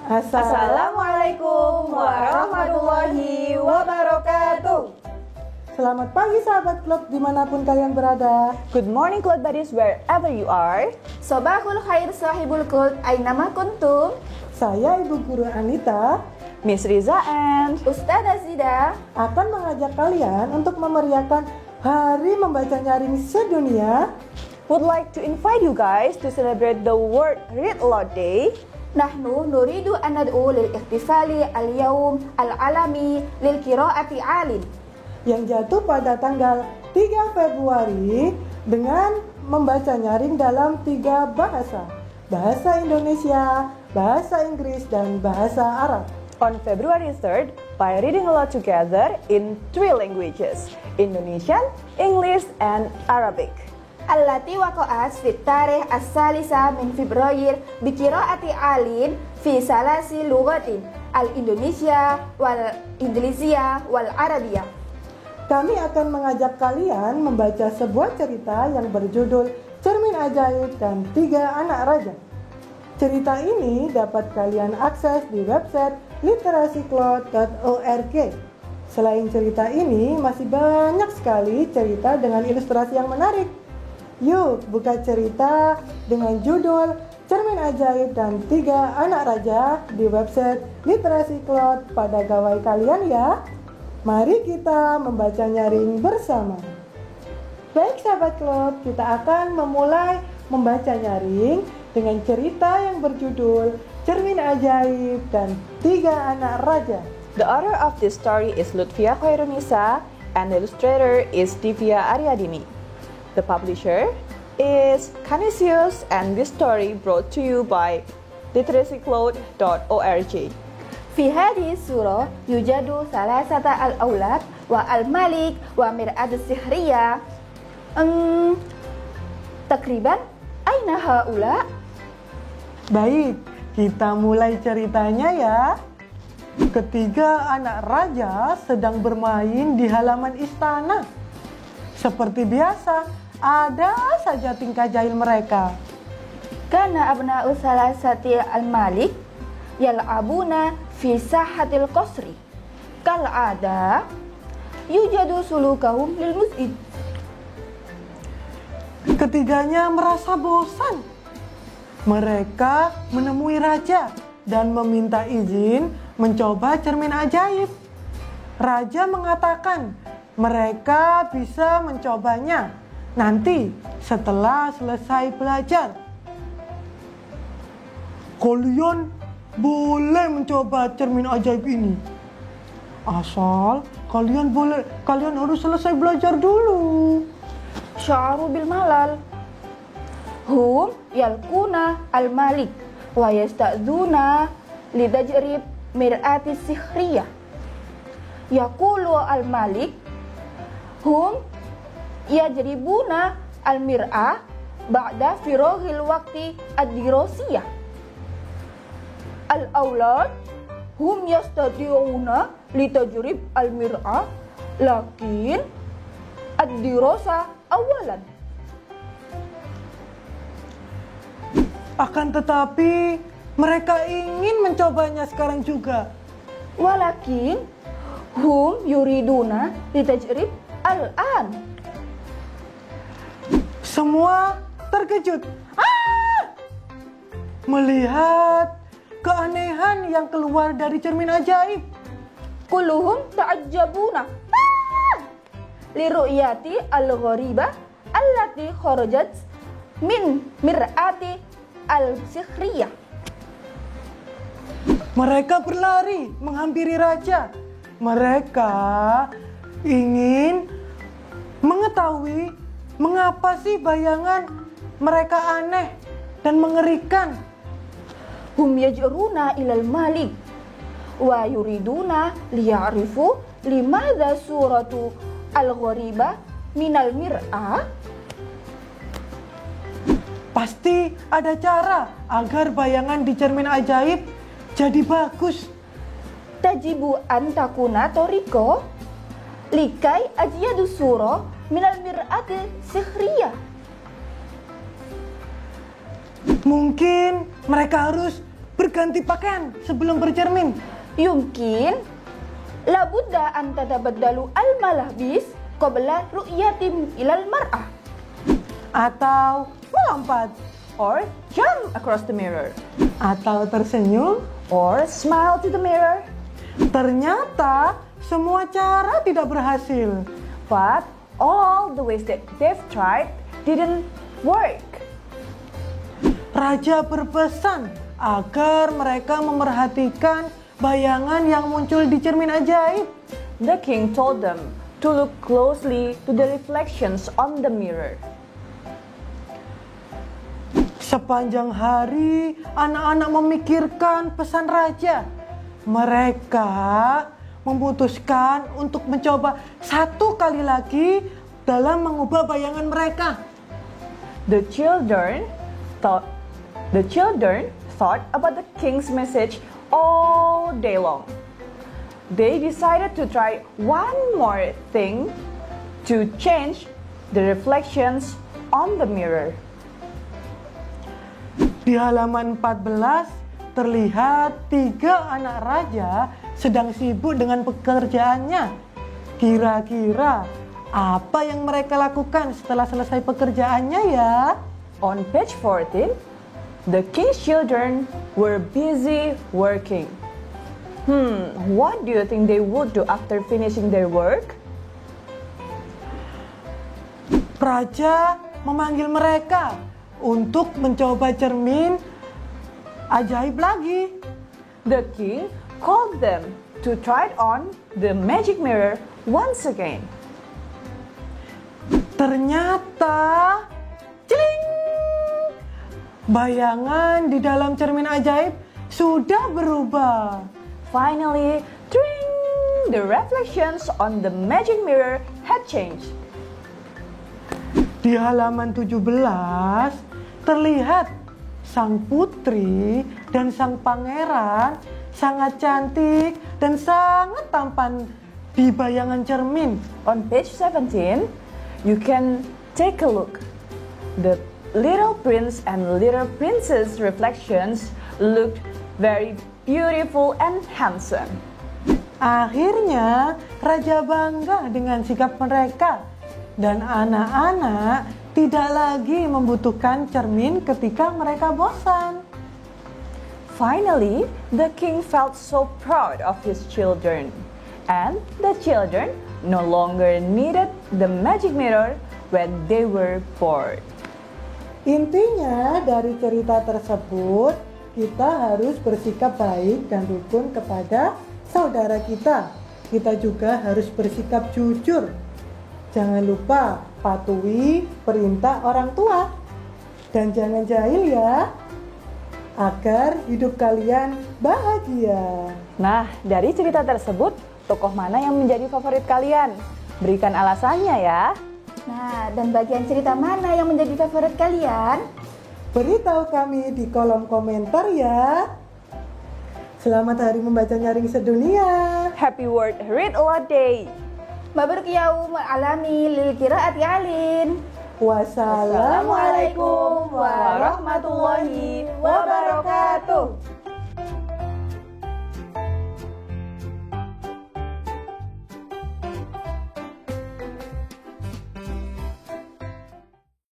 Assalamualaikum warahmatullahi wabarakatuh. Selamat pagi sahabat klub dimanapun kalian berada. Good morning Cloud Buddies wherever you are. Sobahul khair sahibul qult aynama kuntum. Saya Ibu Guru Anita, Miss Riza and Ustazah Zida akan mengajak kalian untuk memeriahkan Hari Membaca Nyaring Sedunia. Would like to invite you guys to celebrate the World Read Aloud Day. Nahnu nuridu an nad'u lil ihtifali al-yawm al-alami lil qiraati 'alin, yang jatuh pada tanggal 3 Februari dengan membaca nyaring dalam 3 bahasa. Bahasa Indonesia, bahasa Inggris, dan bahasa Arab. On February 3rd, by reading aloud together in 3 languages, Indonesian, English, and Arabic. allati waqa'at fi tarikh as-salisa min Februari bi qiraati 'alin fi salasi lughatin al-Indonesia wal Indonesia wal Arabiyah. Kami akan mengajak kalian membaca sebuah cerita yang berjudul Cermin Ajaib dan 3 Anak Raja. Cerita ini dapat kalian akses di website literacycloud.org. Selain cerita ini, masih banyak sekali cerita dengan ilustrasi yang menarik. Yuk, buka cerita dengan judul Cermin Ajaib dan 3 Anak Raja di website Literasi Cloud pada gawai kalian ya. Mari kita membaca nyaring bersama. Baik sahabat Cloud, kita akan memulai membaca nyaring dengan cerita yang berjudul Cermin Ajaib dan 3 Anak Raja. The author of this story is Lutfia Khairunisa and the illustrator is Divya Aryadini. The publisher is Canisius and this story brought to you by literacycloud.org. Fi hadhihi surah yujadu salasata al-aulad wa al-malik wa mir'at as-sihriyah. Takriban aina haula? Baik, kita mulai ceritanya ya. Ketiga anak raja sedang bermain di halaman istana. Seperti biasa, ada saja tingkah jahil mereka. Kana abna'u salasati al-malik yal'abuna fi sahatil qasri. Kal'ada yujadu sulukahum lil mus'id. Ketiganya merasa bosan. Mereka menemui raja dan meminta izin mencoba cermin ajaib. Raja mengatakan mereka bisa mencobanya nanti setelah selesai belajar. Kalian boleh mencoba cermin ajaib ini. Asal kalian harus selesai belajar dulu. Sya'ru bil malal. Hum yalquna al-malik wa yasta'dzuna lidajrib mir'ati sihriyah. Yaqulu al-malik hum yajribuna al-mir'ah ba'da firaghil waqti ad-dirasiyah. Al-awlad hum yastati'una litajrib al-mir'ah lakin ad-dirasa awalan. Akan tetapi mereka ingin mencobanya sekarang juga. Walakin hum yuriduna litajrib al-an. Semua terkejut melihat keanehan yang keluar dari cermin ajaib. Kulluhum ta'ajjabuna li ru'yati al-ghariba allati kharajat min mir'ati al-sikhriyah. Mereka berlari menghampiri raja. Mereka ingin mengetahui mengapa sih bayangan mereka aneh dan mengerikan. Hum yaj'uruna ilal malik wa yuriduna liya'rifu limadha suratu al-ghariba minal mir'ah. Pasti ada cara agar bayangan di cermin ajaib jadi bagus. Tajibu an takuna toriko likai ajiyadu suro minal mir'ati sikhriyah. Mungkin mereka harus berganti pakaian sebelum bercermin? يمكن لابد أن تتبدلوا الملابس قبل رؤية إلى المرأة. Atau melompat? Or jump across the mirror. Atau tersenyum? Or smile to the mirror. Ternyata semua cara tidak berhasil. But all the ways that they've tried didn't work. Raja berpesan agar mereka memerhatikan bayangan yang muncul di cermin ajaib. The king told them to look closely to the reflections on the mirror. Sepanjang hari, anak-anak memikirkan pesan raja. Mereka memutuskan untuk mencoba satu kali lagi dalam mengubah bayangan mereka. The children thought about the king's message all day long. They decided to try one more thing to change the reflections on the mirror. Di halaman 14 terlihat 3 anak raja sedang sibuk dengan pekerjaannya. Kira-kira apa yang mereka lakukan setelah selesai pekerjaannya ya? On page 14, the king's children were busy working. What do you think they would do after finishing their work? Raja memanggil mereka untuk mencoba cermin ajaib lagi. The king called them to try on the magic mirror once again. Ternyata, celing! Bayangan di dalam cermin ajaib sudah berubah. Finally, tring! The reflections on the magic mirror had changed. Di halaman 17 terlihat sang putri dan sang pangeran sangat cantik dan sangat tampan di bayangan cermin. On page 17, you can take a look. The little prince and little princess reflections looked very beautiful and handsome. Akhirnya, raja bangga dengan sikap mereka dan anak-anak tidak lagi membutuhkan cermin ketika mereka bosan. Finally, the king felt so proud of his children, and the children no longer needed the magic mirror when they were bored. Intinya dari cerita tersebut, kita harus bersikap baik dan rukun kepada saudara kita. Kita juga harus bersikap jujur. Jangan lupa patuhi perintah orang tua. Dan jangan jahil ya, agar hidup kalian bahagia. Nah, dari cerita tersebut, tokoh mana yang menjadi favorit kalian? Berikan alasannya ya. Nah, dan bagian cerita mana yang menjadi favorit kalian? Beritahu kami di kolom komentar ya. Selamat Hari Membaca Nyaring Sedunia. Happy Word Read Aloud Day. Mabruk yaum alami lil qiraati alin. Wassalamualaikum warahmatullahi wabarakatuh.